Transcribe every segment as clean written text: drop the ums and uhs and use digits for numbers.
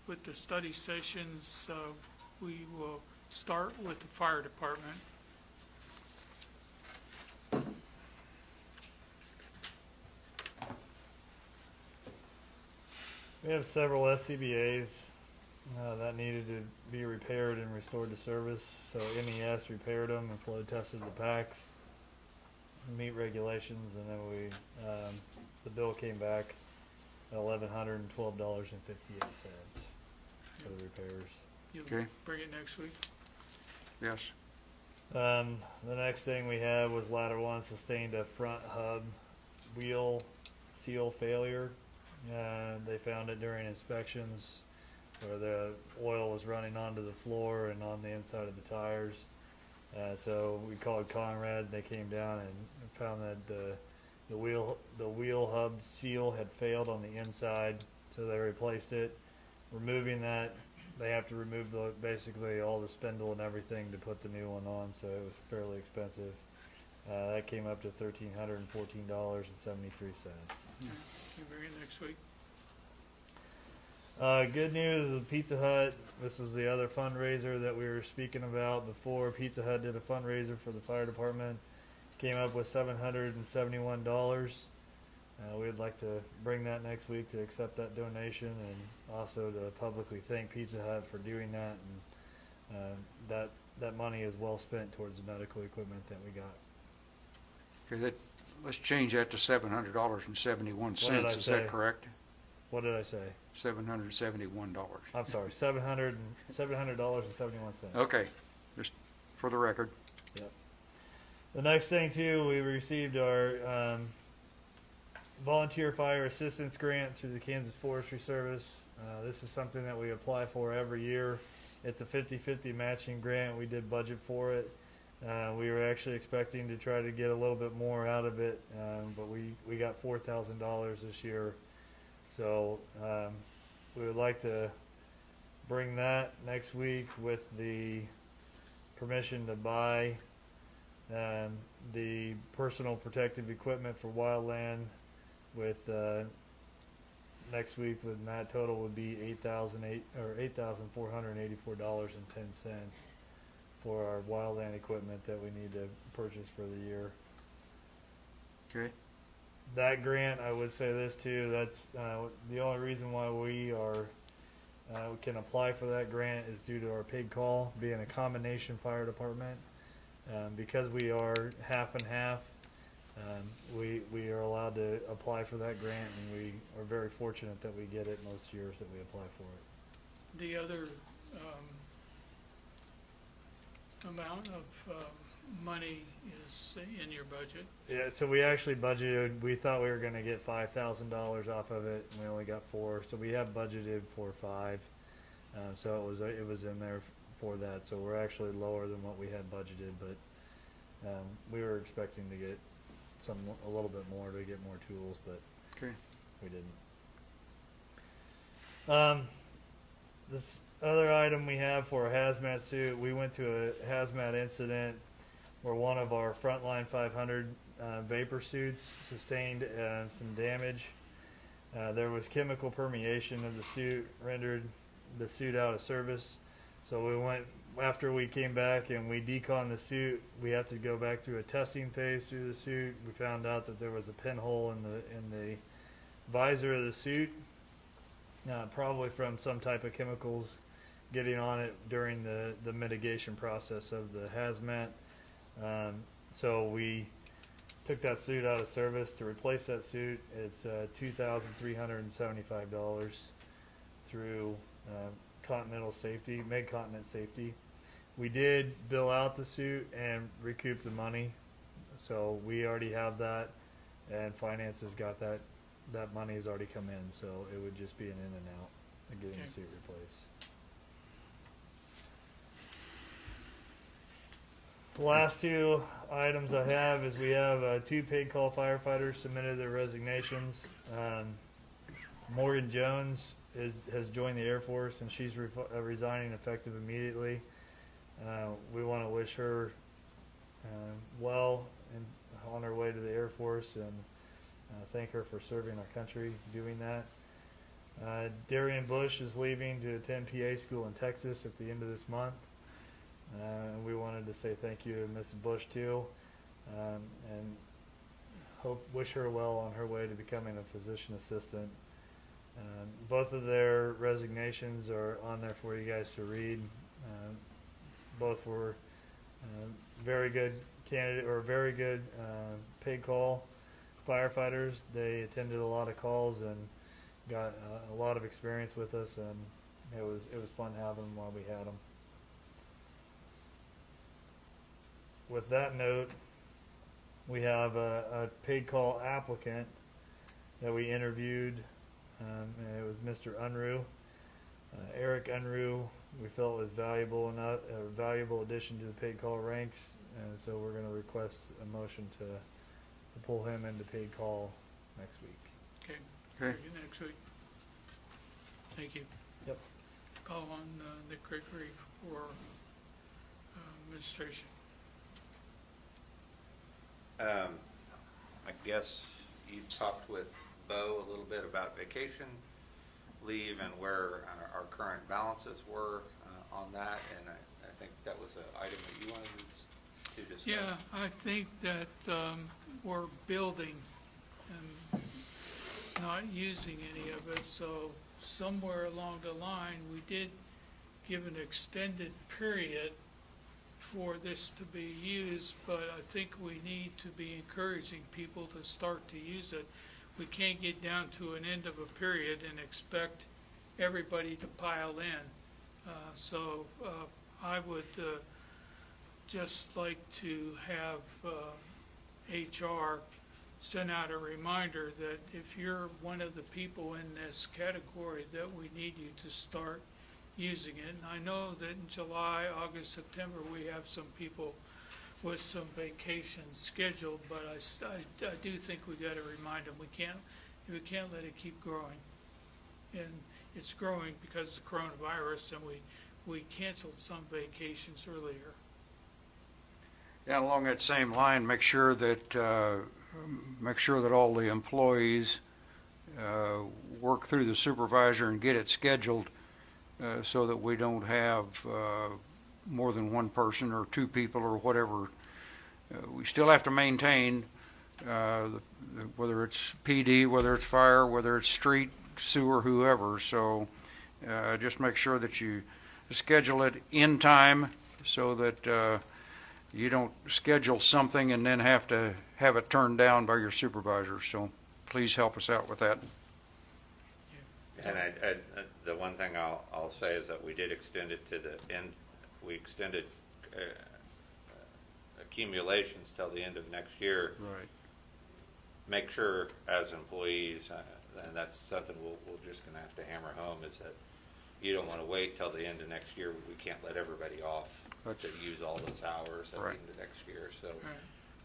with the study sessions, we will start with the fire department. We have several SCBA's that needed to be repaired and restored to service. So NES repaired them and flow tested the packs, meet regulations, and then the bill came back at $1,112.58 for the repairs. You'll Okay. bring it next week. Yes. The next thing we had was ladder one sustained a front hub wheel seal failure. They found it during inspections where the oil was running onto the floor and on the inside of the tires. So we called Conrad. They came down and found that the wheel hub seal had failed on the inside, so they replaced it. Removing that, they have to remove basically all the spindle and everything to put the new one on, so it was fairly expensive. That came up to $1,314.73. You bring it next week. Good news of Pizza Hut. This was the other fundraiser that we were speaking about before. Pizza Hut did a fundraiser for the fire department. Came up with $771. We'd like to bring that next week to accept that donation, and also to publicly thank Pizza Hut for doing that. And that money is well spent towards the medical equipment that we got. Okay, let's change that to $700.71. What did I Is say? that correct? What did I say? $771. I'm sorry, $700.71. Okay, just for the record. Yep. The next thing too, we received our volunteer fire assistance grant through the Kansas Forestry Service. This is something that we apply for every year. It's a 50-50 matching grant. We did budget for it. We were actually expecting to try to get a little bit more out of it, but we got $4,000 this year. So we would like to bring that next week with the permission to buy the personal protective equipment for wildland. With next week with that total would be $8,484.10 for our wildland equipment that we need to purchase for the year. Okay. That grant, I would say this too, that's the only reason why we can apply for that grant is due to our pig call being a combination fire department. Because we are half and half, we are allowed to apply for that grant, and we are very fortunate that we get it most years that we apply for it. The other amount of money is in your budget. Yeah, so we actually budgeted. We thought we were going to get $5,000 off of it, and we only got $4,000. So we have budgeted for $5,000. So it was in there for that. So we're actually lower than what we had budgeted, but we were expecting to get a little bit more to get more tools, but Okay. we didn't. This other item we have for a hazmat suit, we went to a hazmat incident where one of our Frontline 500 vapor suits sustained some damage. There was chemical permeation of the suit, rendered the suit out of service. So we went, after we came back and we deconned the suit, we have to go back through a testing phase through the suit. We found out that there was a pinhole in the visor of the suit, probably from some type of chemicals getting on it during the mitigation process of the hazmat. So we took that suit out of service. To replace that suit, it's $2,375 through Mid-Continent Safety. We did bill out the suit and recoup the money, so we already have that, and finance has got that. That money has already come in, so it would just be an in and out of getting the suit replaced. The last two items I have is we have 2 paid call firefighters submitted their resignations. Morgan Jones has joined the Air Force, and she's resigning effective immediately. We want to wish her well and on her way to the Air Force, and thank her for serving our country doing that. Darian Bush is leaving to attend PA school in Texas at the end of this month. And we wanted to say thank you to Mrs. Bush too, and wish her well on her way to becoming a physician assistant. Both of their resignations are on there for you guys to read. Both were very good very good paid call firefighters. They attended a lot of calls and got a lot of experience with us, and it was fun having them while we had them. With that note, we have a paid call applicant that we interviewed, and it was Mr. Unruh. Eric Unruh, we felt was a valuable addition to the paid call ranks, and so we're going to request a motion to pull him into paid call next week. Okay. Okay. See you next week. Thank you. Yep. Call on Nick Gregory for administration. I guess you talked with Bo a little bit about vacation leave and where our current balances were on that, and I think that was an item that you wanted to discuss. Yeah, I think that we're building and not using any of it, so somewhere along the line, we did give an extended period for this to be used, but I think we need to be encouraging people to start to use it. We can't get down to an end of a period and expect everybody to pile in. So I would just like to have HR send out a reminder that if you're one of the people in this category, that we need you to start using it. And I know that in July, August, September, we have some people with some vacations scheduled, but I do think we got to remind them we can't let it keep growing. And it's growing because of the coronavirus, and we canceled some vacations earlier. Yeah, along that same line, make sure that all the employees work through the supervisor and get it scheduled so that we don't have more than one person or two people or whatever. We still have to maintain whether it's PD, whether it's fire, whether it's street, sewer, whoever. So just make sure that you schedule it in time so that you don't schedule something and then have to have it turned down by your supervisor. So please help us out with that. And the one thing I'll say is that we did extend it to the end. We extended accumulations till the end of next year. Right. Make sure as employees, and that's something we're just going to have to hammer home, is that you don't want to wait till the end of next year. We can't let everybody off to use all those hours at the end of next year. So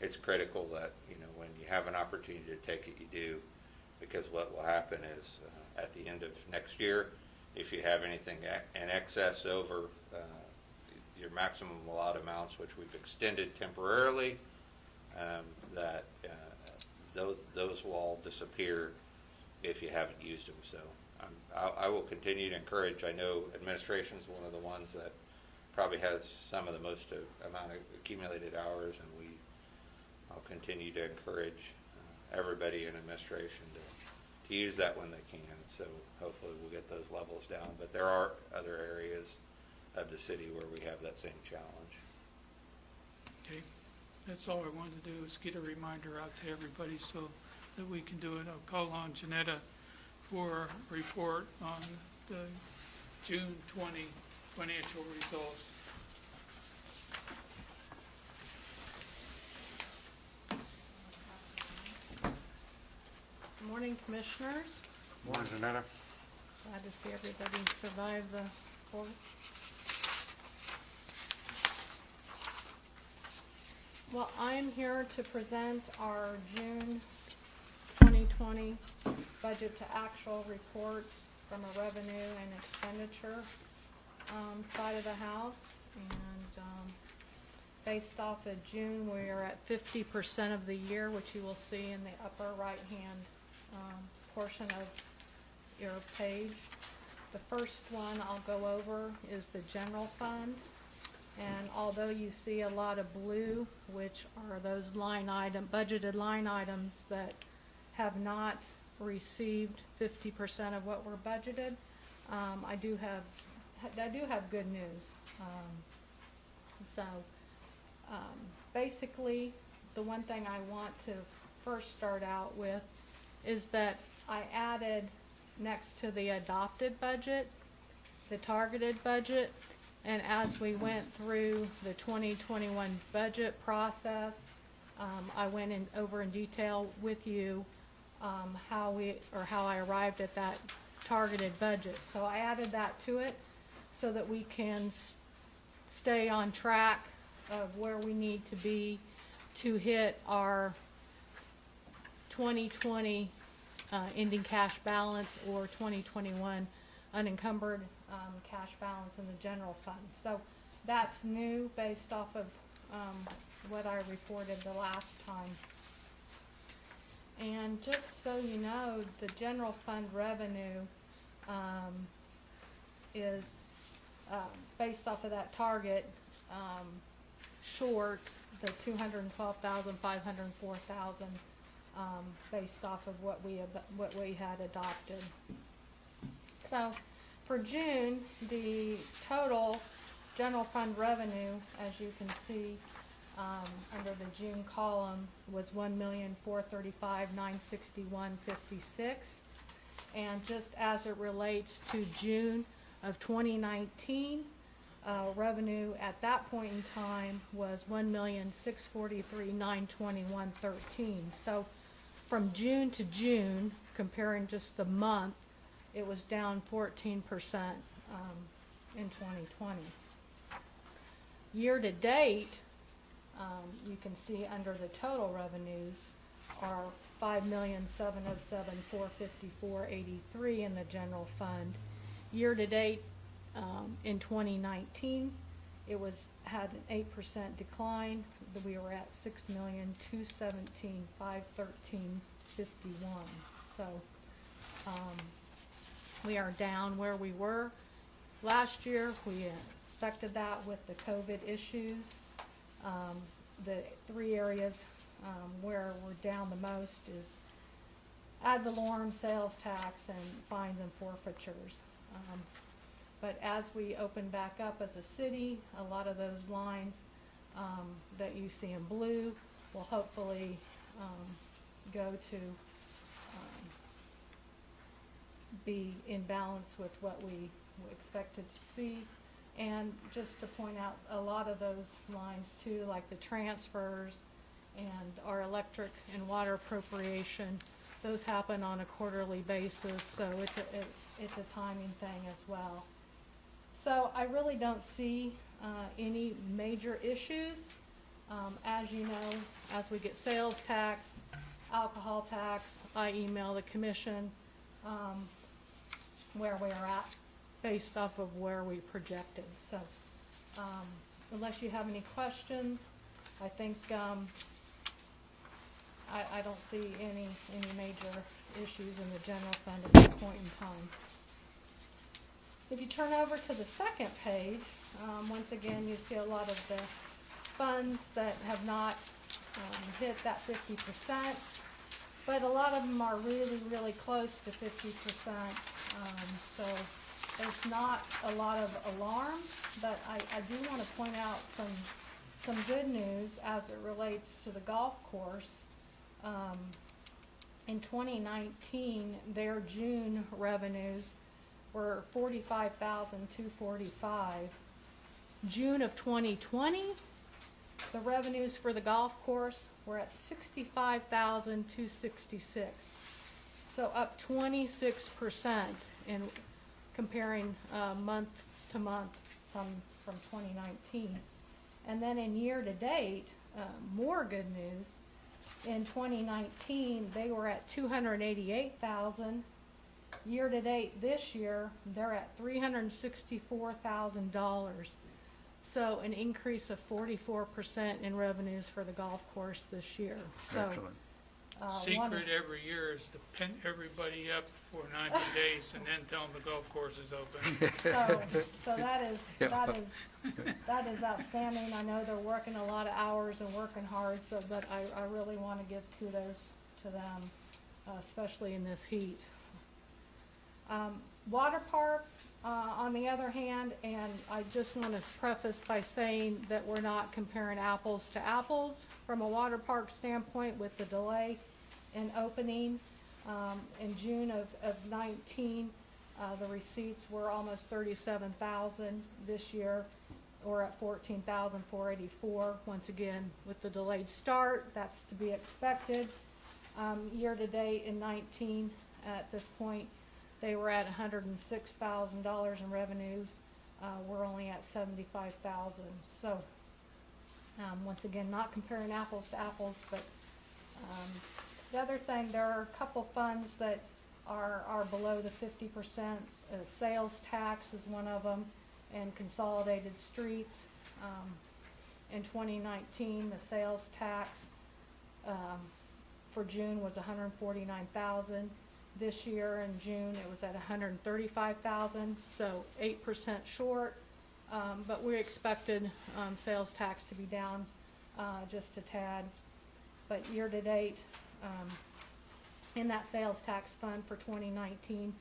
it's critical that, when you have an opportunity to take it, you do, because what will happen is at the end of next year, if you have anything in excess over your maximum allowed amounts, which we've extended temporarily, that those will all disappear if you haven't used them. So I will continue to encourage. I know administration is one of the ones that probably has some of the most amount of accumulated hours, and I'll continue to encourage everybody in administration to use that when they can. So hopefully we'll get those levels down. But there are other areas of the city where we have that same challenge. Okay, that's all I wanted to do, is get a reminder out to everybody so that we can do it. I'll call on Janetta for a report on the June 20 financial results. Good morning, Commissioners. Morning, Janetta. Glad to see everybody survive the court. Well, I'm here to present our June 2020 budget to actual reports from a revenue and expenditure side of the house. And based off of June, we are at 50% of the year, which you will see in the upper right-hand portion of your page. The first one I'll go over is the general fund. And although you see a lot of blue, which are those budgeted line items that have not received 50% of what we're budgeted, I do have good news. Basically, the one thing I want to first start out with is that I added next to the adopted budget, the targeted budget, and as we went through the 2021 budget process, I went over in detail with you how I arrived at that targeted budget. So I added that to it so that we can stay on track of where we need to be to hit our 2020 ending cash balance or 2021 unencumbered cash balance in the general fund. So that's new based off of what I reported the last time. And just so you know, the general fund revenue is based off of that target short the 212,504,000 based off of what we had adopted. So for June, the total general fund revenue, as you can see under the June column, was $1,435,961.56, and just as it relates to June of 2019, revenue at that point in time was $1,643,921.13. So from June to June, comparing just the month, it was down 14% in 2020. Year to date, you can see under the total revenues are $5,707,454.83 in the general fund. Year to date in 2019, it had an 8% decline. We were at $6,217,513.51. So we are down where we were last year. We expected that with the COVID issues. The three areas where we're down the most is ad valorem, sales tax, and fines and forfeitures. But as we open back up as a city, a lot of those lines that you see in blue will hopefully go to be in balance with what we expected to see. And just to point out, a lot of those lines too, like the transfers and our electric and water appropriation, those happen on a quarterly basis, so it's a timing thing as well. So I really don't see any major issues. As you know, as we get sales tax, alcohol tax, I email the commission where we are at based off of where we projected. So unless you have any questions, I think I don't see any major issues in the general fund at this point in time. If you turn over to the second page, once again you see a lot of the funds that have not hit that 50%, but a lot of them are really, really close to 50%. So there's not a lot of alarms, but I do want to point out some good news as it relates to the golf course. In 2019, their June revenues were $45,245. June of 2020, the revenues for the golf course were at $65,266. So up 26% in comparing month to month from 2019. And then in year to date, more good news. In 2019, they were at $288,000. Year to date this year, they're at $364,000. So an increase of 44% in revenues for the golf course this year. So Excellent. secret every year is to pin everybody up for 90 days and then tell them the golf course is open. So that is outstanding. I know they're working a lot of hours and working hard, but I really want to give kudos to them, especially in this heat. Water park, on the other hand, and I just want to preface by saying that we're not comparing apples to apples from a water park standpoint with the delay in opening. In June of 19, the receipts were almost 37,000. This year, we're at 14,484. Once again, with the delayed start, that's to be expected. Year to date in 19, at this point, they were at $106,000 in revenues. We're only at 75,000. So, once again, not comparing apples to apples, but the other thing, there are a couple funds that are below the 50%. Sales tax is one of them, and consolidated streets. In 2019, the sales tax for June was $149,000. This year in June, it was at $135,000, so 8% short. But we expected sales tax to be down just a tad. But year to date, in that sales tax fund for 2019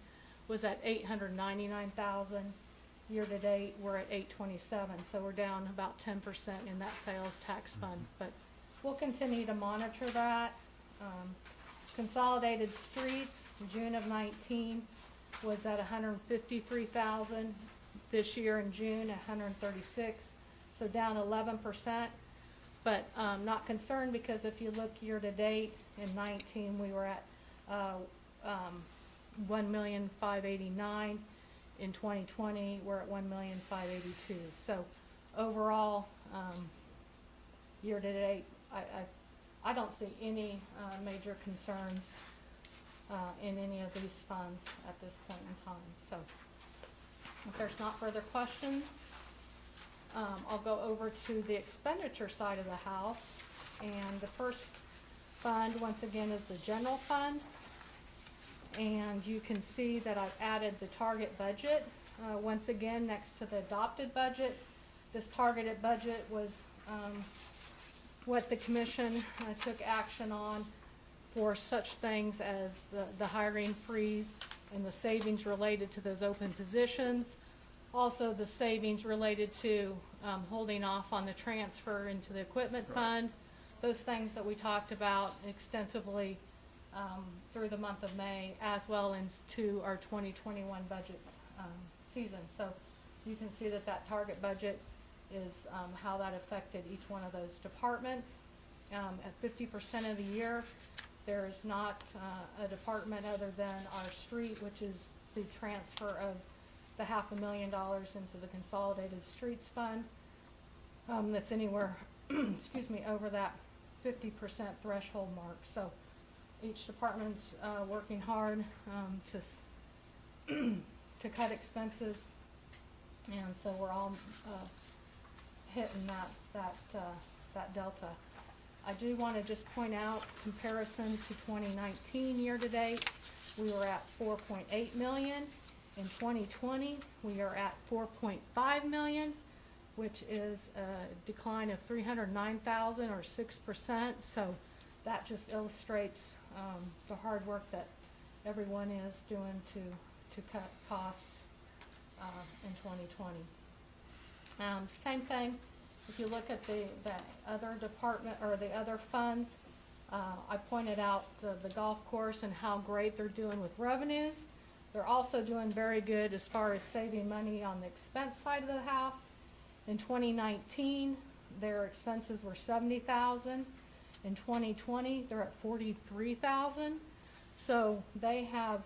was at $899,000. Year to date, we're at $827,000, so we're down about 10% in that sales tax fund. But we'll continue to monitor that. Consolidated streets, June of 19 was at $153,000. This year in June, $136,000, so down 11%. But not concerned, because if you look year to date in 19, we were at $1,589,000. In 2020, we're at $1,582,000. So overall, year to date, I don't see any major concerns in any of these funds at this point in time. So if there's not further questions, I'll go over to the expenditure side of the house. And the first fund, once again, is the general fund. And you can see that I've added the target budget. Once again, next to the adopted budget, this targeted budget was what the commission took action on for such things as the hiring freeze and the savings related to those open positions. Also, the savings related to holding off on the transfer into the equipment fund. Those things that we talked about extensively through the month of May, as well into our 2021 budget season. So you can see that that target budget is how that affected each one of those departments. At 50% of the year, there is not a department other than our street, which is the transfer of the $500,000 into the consolidated streets fund. That's anywhere, excuse me, over that 50% threshold mark. So each department's working hard to cut expenses, and so we're all hitting that delta. I do want to just point out, comparison to 2019 year to date, we were at 4.8 million. In 2020, we are at 4.5 million, which is a decline of 309,000 or 6%. So that just illustrates the hard work that everyone is doing to cut costs in 2020. Same thing, if you look at the other department or the other funds, I pointed out the golf course and how great they're doing with revenues. They're also doing very good as far as saving money on the expense side of the house. In 2019, their expenses were $70,000. In 2020, they're at $43,000. So they have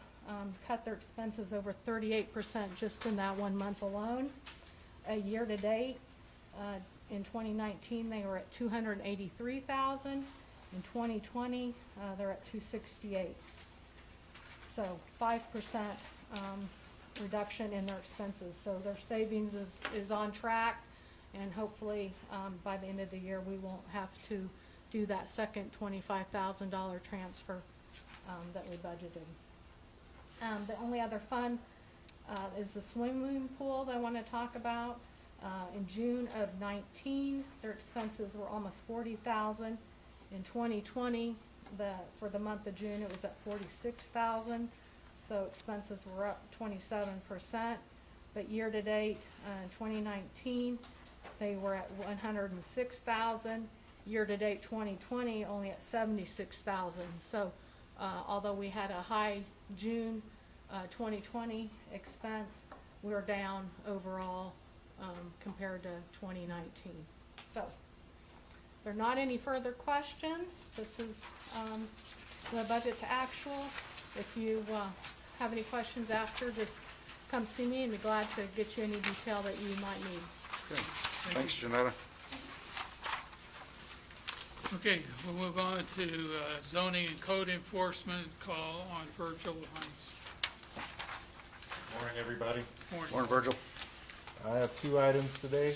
cut their expenses over 38% just in that 1 month alone. A year to date, in 2019, they were at $283,000. In 2020, they're at $268,000. So 5% reduction in their expenses. So their savings is on track, and hopefully by the end of the year we won't have to do that second $25,000 transfer that we budgeted. The only other fund is the swimming pool that I want to talk about. In June of 19, their expenses were almost 40,000. In 2020, for the month of June, it was at 46,000. So expenses were up 27%. But year to date, in 2019, they were at 106,000. Year to date 2020, only at 76,000. So although we had a high June 2020 expense, we're down overall compared to 2019. So there are not any further questions. This is the budget to actual. If you have any questions after, just come see me and be glad to get you any detail that you might need. Okay. Thanks, Janetta. Okay, we'll move on to zoning and code enforcement. Call on Virgil Hines. Morning, everybody. Morning, Virgil. I have two items today.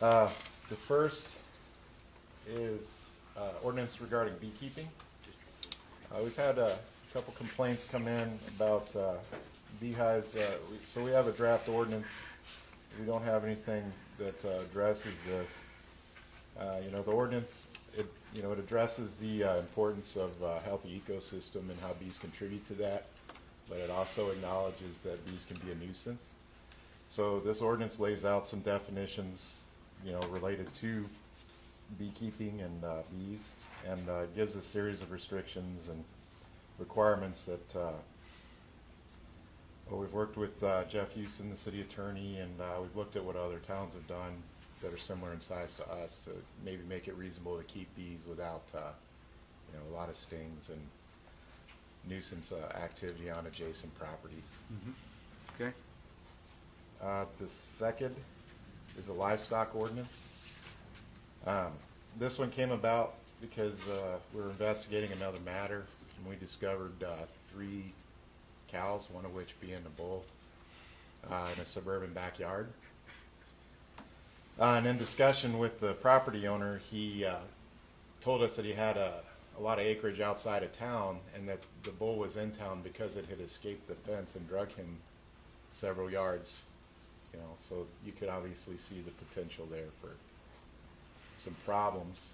The first is ordinance regarding beekeeping. We've had a couple complaints come in about beehives. So we have a draft ordinance. We don't have anything that addresses this. The ordinance, it addresses the importance of a healthy ecosystem and how bees contribute to that, but it also acknowledges that bees can be a nuisance. So this ordinance lays out some definitions, related to beekeeping and bees, and gives a series of restrictions and requirements that we've worked with Jeff Houston, the city attorney, and we've looked at what other towns have done that are similar in size to us to maybe make it reasonable to keep bees without a lot of stings and nuisance activity on adjacent properties. Okay. The second is a livestock ordinance. This one came about because we were investigating another matter, and we discovered 3 cows, one of which being a bull, in a suburban backyard. And in discussion with the property owner, he told us that he had a lot of acreage outside of town, and that the bull was in town because it had escaped the fence and drug him several yards. So you could obviously see the potential there for some problems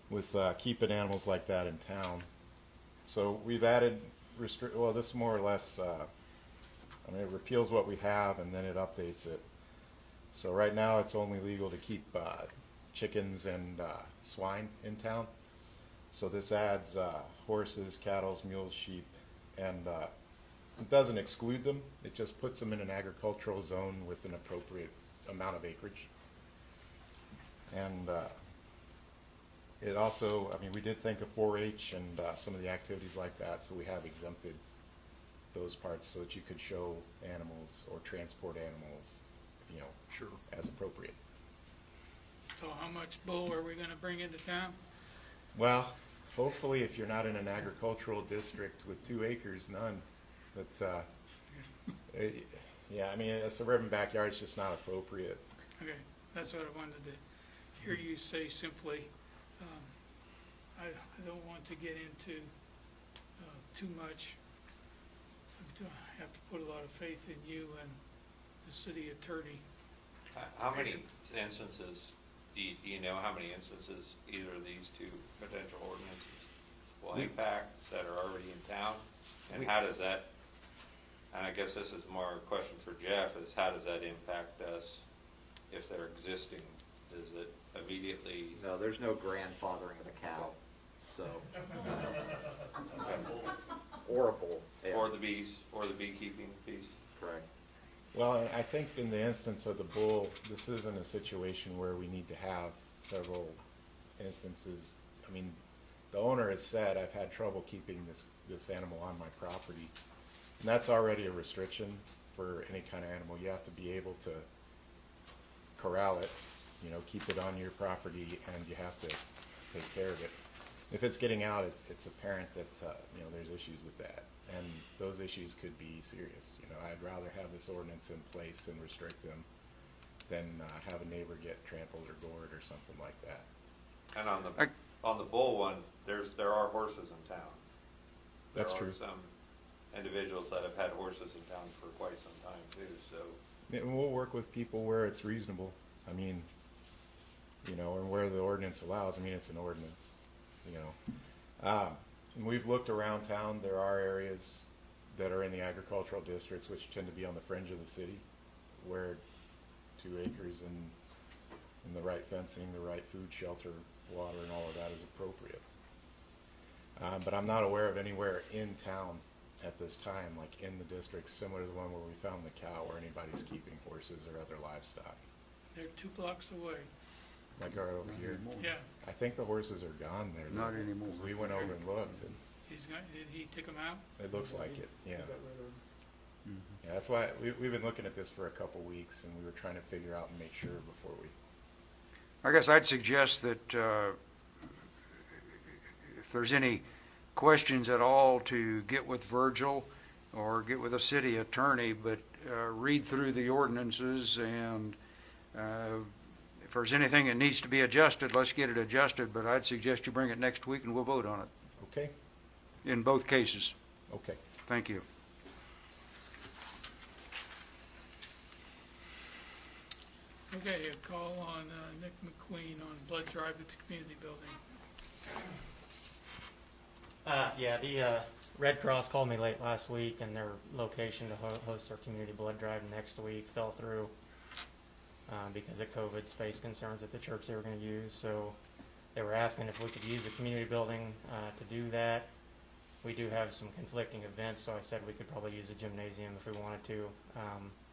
with keeping animals like that in town. So we've added this more or less, it repeals what we have and then it updates it. So right now it's only legal to keep chickens and swine in town. So this adds horses, cattle, mules, sheep, and it doesn't exclude them. It just puts them in an agricultural zone with an appropriate amount of acreage. And it also, we did think of 4-H and some of the activities like that, so we have exempted those parts so that you could show animals or transport animals, Sure. as appropriate. So how much bull are we gonna bring into town? Well, hopefully if you're not in an agricultural district with 2 acres, none. But, a suburban backyard is just not appropriate. Okay, that's what I wanted to hear you say simply. I don't want to get into too much. I have to put a lot of faith in you and the city attorney. How many instances, do you know how many instances either of these 2 potential ordinances will impact that are already in town? And how does that, and I guess this is more a question for Jeff, is how does that impact us if they're existing? Does it immediately? No, there's no grandfathering of a cow, so. Or a bull. Yeah, Or the bees, or the beekeeping piece? correct. Well, I think in the instance of the bull, this isn't a situation where we need to have several instances. The owner has said, I've had trouble keeping this animal on my property. And that's already a restriction for any kind of animal. You have to be able to corral it, keep it on your property, and you have to take care of it. If it's getting out, it's apparent that, there's issues with that. And those issues could be serious. I'd rather have this ordinance in place and restrict them than have a neighbor get trampled or gored or something like that. And on the bull one, there are horses in town. That's There true. are some individuals that have had horses in town for quite some time too, so. And we'll work with people where it's reasonable. I mean, you know, and where the ordinance allows. I mean, it's an ordinance, you know. And we've looked around town. There are areas that are in the agricultural districts, which tend to be on the fringe of the city, where 2 acres and the right fencing, the right food, shelter, water, and all of that is appropriate. But I'm not aware of anywhere in town at this time, like in the district, similar to the one where we found the cow, where anybody's keeping horses or other livestock. They're 2 blocks away. Like our over here. Yeah, I think the horses are gone there. Not though, anymore. 'cause we went over and looked, and did he take them out? it looks like it, yeah. Yeah, that's why, we've been looking at this for a couple weeks, and we were trying to figure out and make sure before we, I guess I'd suggest that if there's any questions at all, to get with Virgil or get with a city attorney, but read through the ordinances, and if there's anything that needs to be adjusted, let's get it adjusted, but I'd suggest you bring it next week and we'll vote on it okay, in both cases. okay. Thank you. Okay, a call on Nick McQueen on blood drive at the community building. Yeah, the Red Cross called me late last week, and their location to host their community blood drive next week fell through because of COVID space concerns at the church they were going to use. So they were asking if we could use the community building to do that. We do have some conflicting events, so I said we could probably use the gymnasium if we wanted to.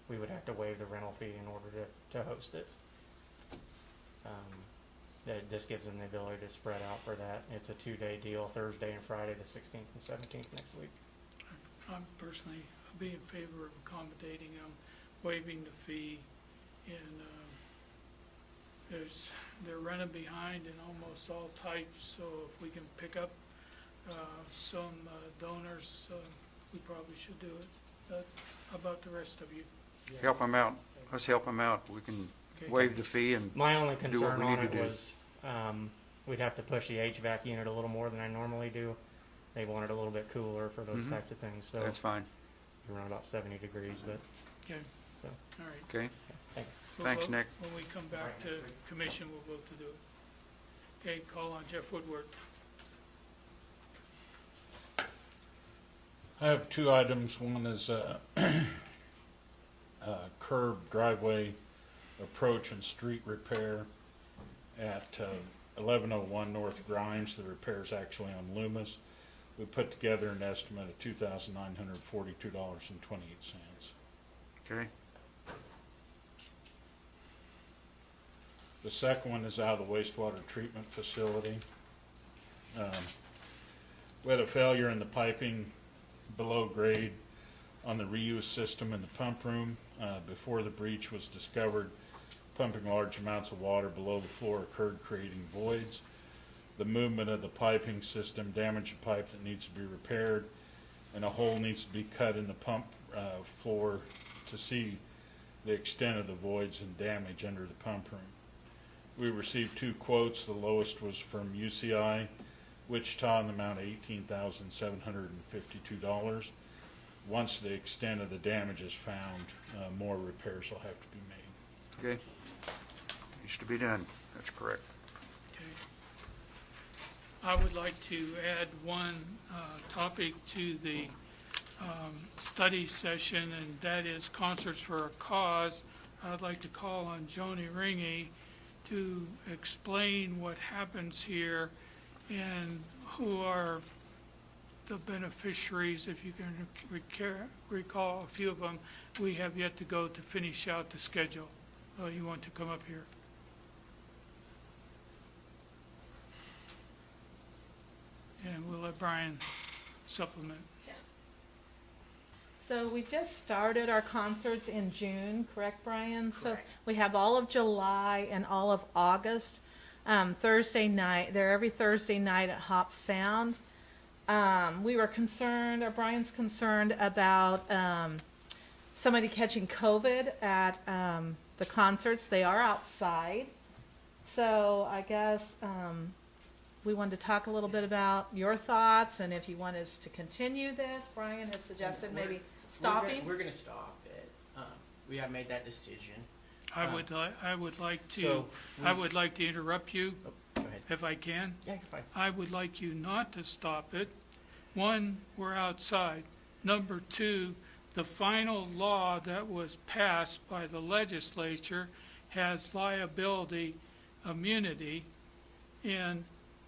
We would have to waive the rental fee in order to host it. This gives them the ability to spread out for that. It's a 2-day deal, Thursday and Friday, the 16th and 17th next week. I'm personally be in favor of accommodating them, waiving the fee, and they're running behind in almost all types, so if we can pick up some donors, we probably should do it. But how about the rest of you? Help them out. Let's help them out. We can Okay. waive the fee and My only what concern we on need it to do. was we'd have to push the HVAC unit a little more than I normally do. They want it a little bit cooler for those Mhm. types of things, so that's fine. around about 70 degrees, but Okay, So. all right. Okay? thank you. We'll Thanks, vote- Nick. When we come back to commission, we'll vote to do it. Okay, call on Jeff Woodward. I have 2 items. One is curb, driveway approach and street repair at 1101 North Grimes. The repair is actually on Loomis. We put together an estimate of $2,942.28. Okay? The second one is out of the wastewater treatment facility. We had a failure in the piping below grade on the reuse system in the pump room. Before the breach was discovered, pumping large amounts of water below the floor occurred, creating voids. The movement of the piping system damaged the pipe that needs to be repaired, and a hole needs to be cut in the pump floor to see the extent of the voids and damage under the pump room. We received 2 quotes. The lowest was from UCI Wichita in the amount of $18,752. Once the extent of the damage is found, more repairs will have to be made. Okay? Needs to be done. That's correct. Okay. I would like to add one topic to the study session, and that is Concerts for a Cause. I'd like to call on Joni Ringy to explain what happens here and who are the beneficiaries. If you can recall a few of them, we have yet to go to finish out the schedule. You want to come up here? And we'll let Brian supplement. So we just started our concerts in June, correct, Brian? Correct. So we have all of July and all of August. Thursday night, they're every Thursday night at Hop Sound. We were concerned, or Brian's concerned about somebody catching COVID at the the concerts. They are outside. So I guess we wanted to talk a little bit about your thoughts and if you want us to continue this. Brian has suggested maybe stopping. We're gonna stop it. We have made that decision. I would like to, So, I would like to interrupt you, Go ahead. if I can. Yeah, you're fine. I would like you not to stop it. One, we're outside. Number two, the final law that was passed by the legislature has liability immunity, and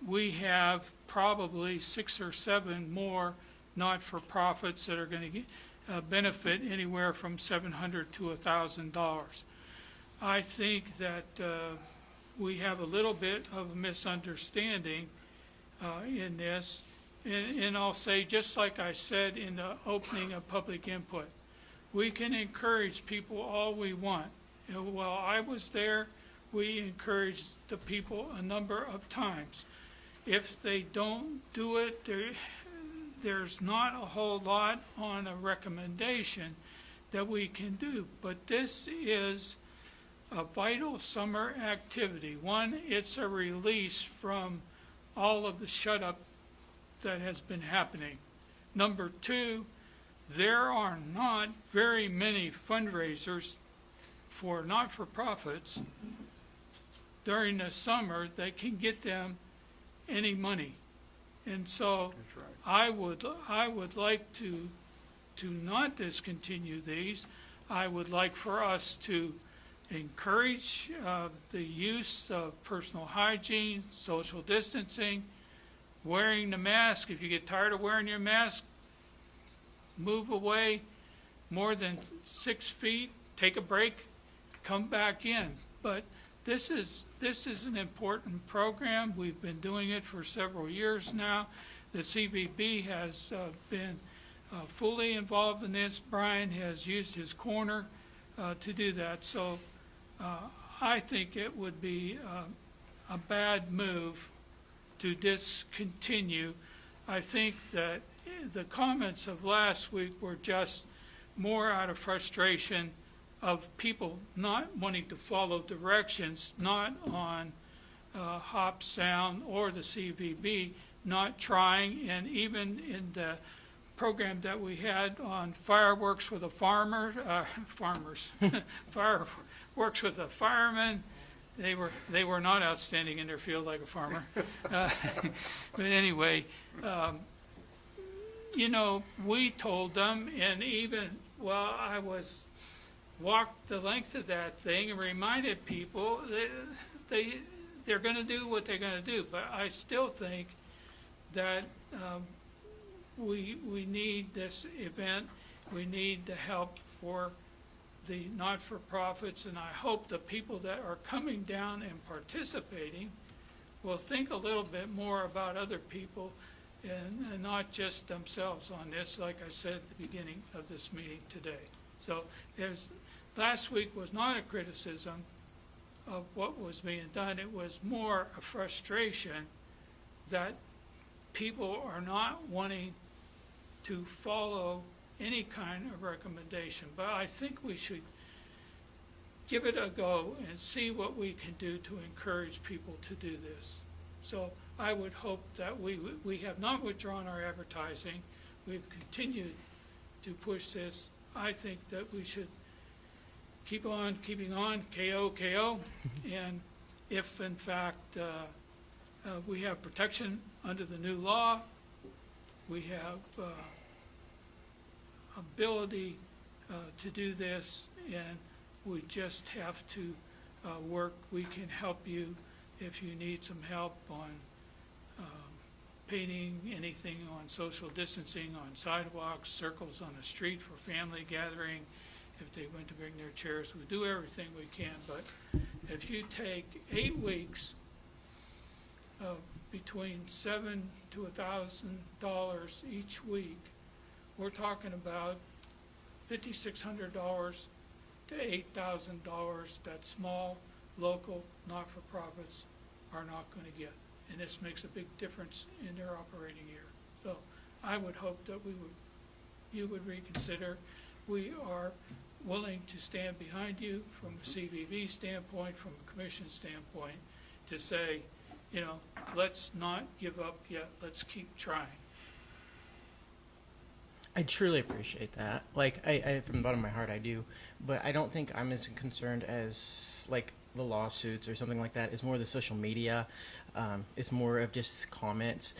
we have probably 6 or 7 more not-for-profits that are going to benefit anywhere from $700 to $1,000. I think that we have a little bit of a misunderstanding in this, and I'll say, just like I said in the opening of public input, we can encourage people all we want. While I was there, we encouraged the people a number of times. If they don't do it, there's not a whole lot on a recommendation that we can do. But this is a vital summer activity. One, it's a release from all of the shut-up that has been happening. Number two, there are not very many fundraisers for not-for-profits during the summer that can get them any money. And so I would like to not discontinue these. I would like for us to encourage the use of personal hygiene, social distancing, wearing the mask. If you get tired of wearing your mask, move away more than 6 feet, take a break, come back in. But this is an important program. We've been doing it for several years now. The CVB has been fully involved in this. Brian has used his corner to do that. So I think it would be a bad move to discontinue. I think that the comments of last week were just more out of frustration of people not wanting to follow directions, not on Hop Sound or the CVB, not trying, and even in the program that we had on fireworks with a fireworks with a fireman, they were not outstanding in their field like a farmer. But anyway, we told them, and even while I walked the length of that thing and reminded people that they're going to do what they're going to do. But I still think that we need this event. We need the help for the not-for-profits, and I hope the people that are coming down and participating will think a little bit more about other people and not just themselves on this, like I said at the beginning of this meeting today. So last week was not a criticism of what was being done. It was more a frustration that people are not wanting to follow any kind of recommendation. But I think we should give it a go and see what we can do to encourage people to do this. So I would hope that we have not withdrawn our advertising. We've continued to push this. I think that we should keep on keeping on, KO. And if in fact we have protection under the new law, we have ability to do this, and we just have to work. We can help you if you need some help on painting, anything on social distancing, on sidewalks, circles on the street for family gathering. If they went to bring their chairs, we do everything we can. But if you take 8 weeks of between $700 to $1,000 each week, we're talking about $5,600 to $8,000 that small, local, not-for-profits are not going to get. And this makes a big difference in their operating year. So I would hope that you would reconsider. we are willing to stand behind you from a CVV standpoint, from a commission standpoint, to say, you know, let's not give up yet, let's keep trying. I truly appreciate that. Like, I from the bottom of my heart, I do. But I don't think I'm as concerned as, like, the lawsuits or something like that. It's more the social media. It's more of just comments.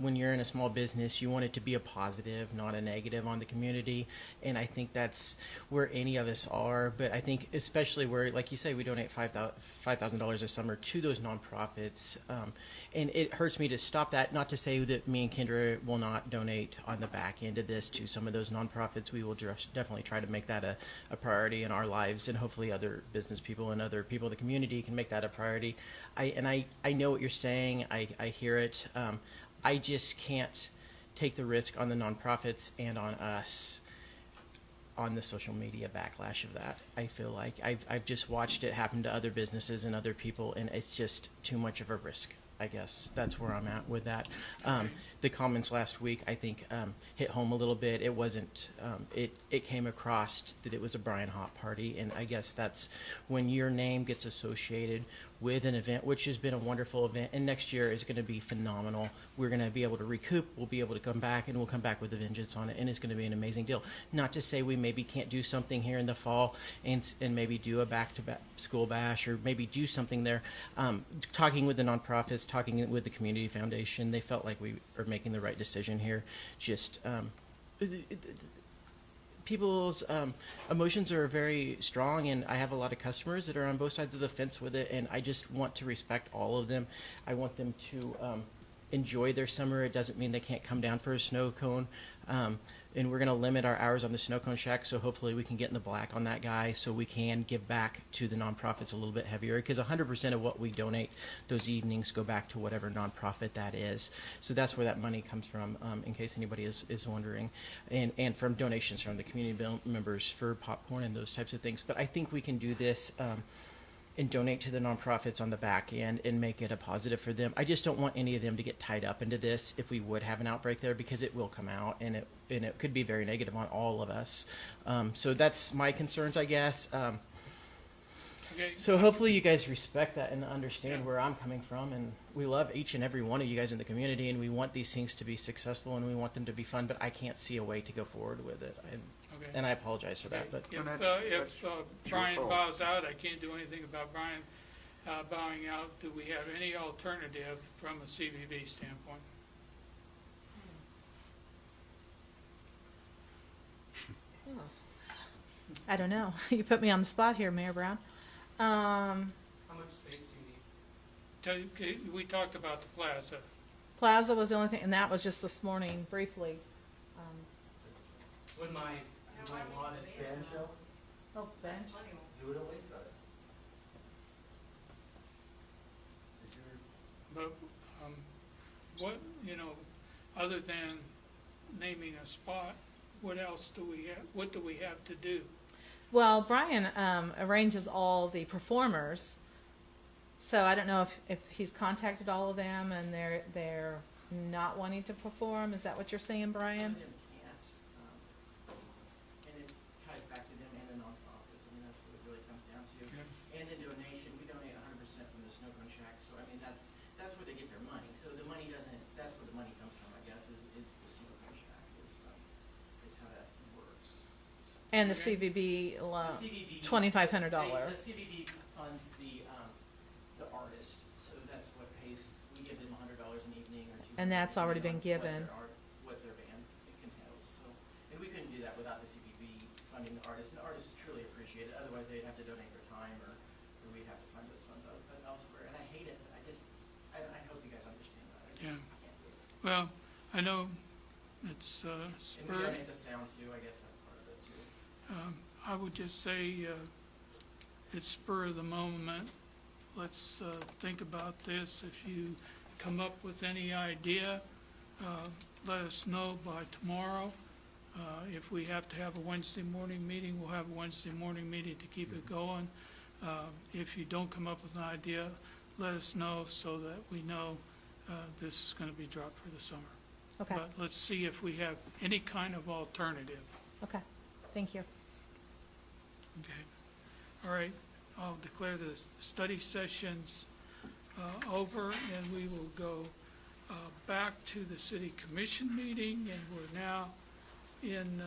When you're in a small business, you want it to be a positive, not a negative on the community. And I think that's where any of us are. But I think especially where, like you say, we donate $5,000 a summer to those nonprofits. And it hurts me to stop that. Not to say that me and Kendra will not donate on the back end of this to some of those nonprofits. We will definitely try to make that a priority in our lives. And hopefully other business people and other people in the community can make that a priority. I know what you're saying. I hear it. I just can't take the risk on the nonprofits and on us on the social media backlash of that. I feel like I've just watched it happen to other businesses and other people, and it's just too much of a risk. I guess that's where I'm at with that. The comments last week, I think, hit home a little bit. It wasn't, it came across that it was a Brian Hott party, and I guess that's when your name gets associated with an event, which has been a wonderful event, and next year is going to be phenomenal. We're going to be able to recoup, we'll be able to come back, and we'll come back with a vengeance on it, and it's going to be an amazing deal. Not to say we maybe can't do something here in the fall and maybe do a back-to-back school bash, or maybe do something there. Talking with the nonprofits, talking with the community foundation, they felt like we are making the right decision here. Just people's emotions are very strong, and I have a lot of customers that are on both sides of the fence with it, and I just want to respect all of them. I want them to enjoy their summer. It doesn't mean they can't come down for a snow cone. And we're going to limit our hours on the Snow Cone Shack, so hopefully we can get in the black on that guy so we can give back to the nonprofits a little bit heavier, because 100% of what we donate those evenings go back to whatever nonprofit that is. So that's where that money comes from, in case anybody is wondering, and from donations from the community members for popcorn and those types of things. But I think we can do this and donate to the nonprofits on the back end and make it a positive for them. I just don't want any of them to get tied up into this if we would have an outbreak there, because it will come out, and it could be very negative on all of us. So that's my concerns, I guess. Okay. So hopefully you guys respect that and understand where I'm coming from, and we love each and every one of you guys in the community, and we want these things to be successful, and we want them to be fun, but I can't see a way to go forward with it. Okay. And I apologize for that. But If Brian bows out, I can't do anything about Brian bowing out. Do we have any alternative from a CVV standpoint? I don't know. You put me on the spot here, Mayor Brown. How much space do you need? We talked about the plaza. Plaza was the only thing, and that was just this morning, briefly. Would my wanted bench help? Oh, bench. Do it at least. But what, other than naming a spot, what else do we have? What do we have to do? Well, Brian arranges all the performers, so I don't know if he's contacted all of them and they're not wanting to perform. Is that what you're saying, Brian? Some of them can't, and it ties back to them and the nonprofits. I mean, that's what it really comes down to. Okay. And the donation, we donate 100% from the Snow Cone Shack, so I mean, that's where they get their money. So the money doesn't, that's where the money comes from, I guess, is the Snow Cone Shack is how that works. And the CVB The CVB, $2,500. The CVB funds the artist, so that's what pays. We give them $100 an evening or $200. And that's already been given. What their band entails. So, and we couldn't do that without the CVB funding the artist. And the artists truly appreciate it. Otherwise, they'd have to donate their time, or we'd have to find those funds elsewhere. And I hate it. I hope you guys understand that. I Yeah. can't do it. Well, I know it's And we spurred. donate the sound too. I guess that's part of it too. I would just say it's spur of the moment. Let's think about this. If you come up with any idea, let us know by tomorrow. If we have to have a Wednesday morning meeting, we'll have a Wednesday morning meeting to keep it going. If you don't come up with an idea, let us know so that we know this is going to be dropped for the summer. Okay. But let's see if we have any kind of alternative. Okay. Thank you. Okay. All right, I'll declare the study sessions over, and we will go back to the city commission meeting, and we're now in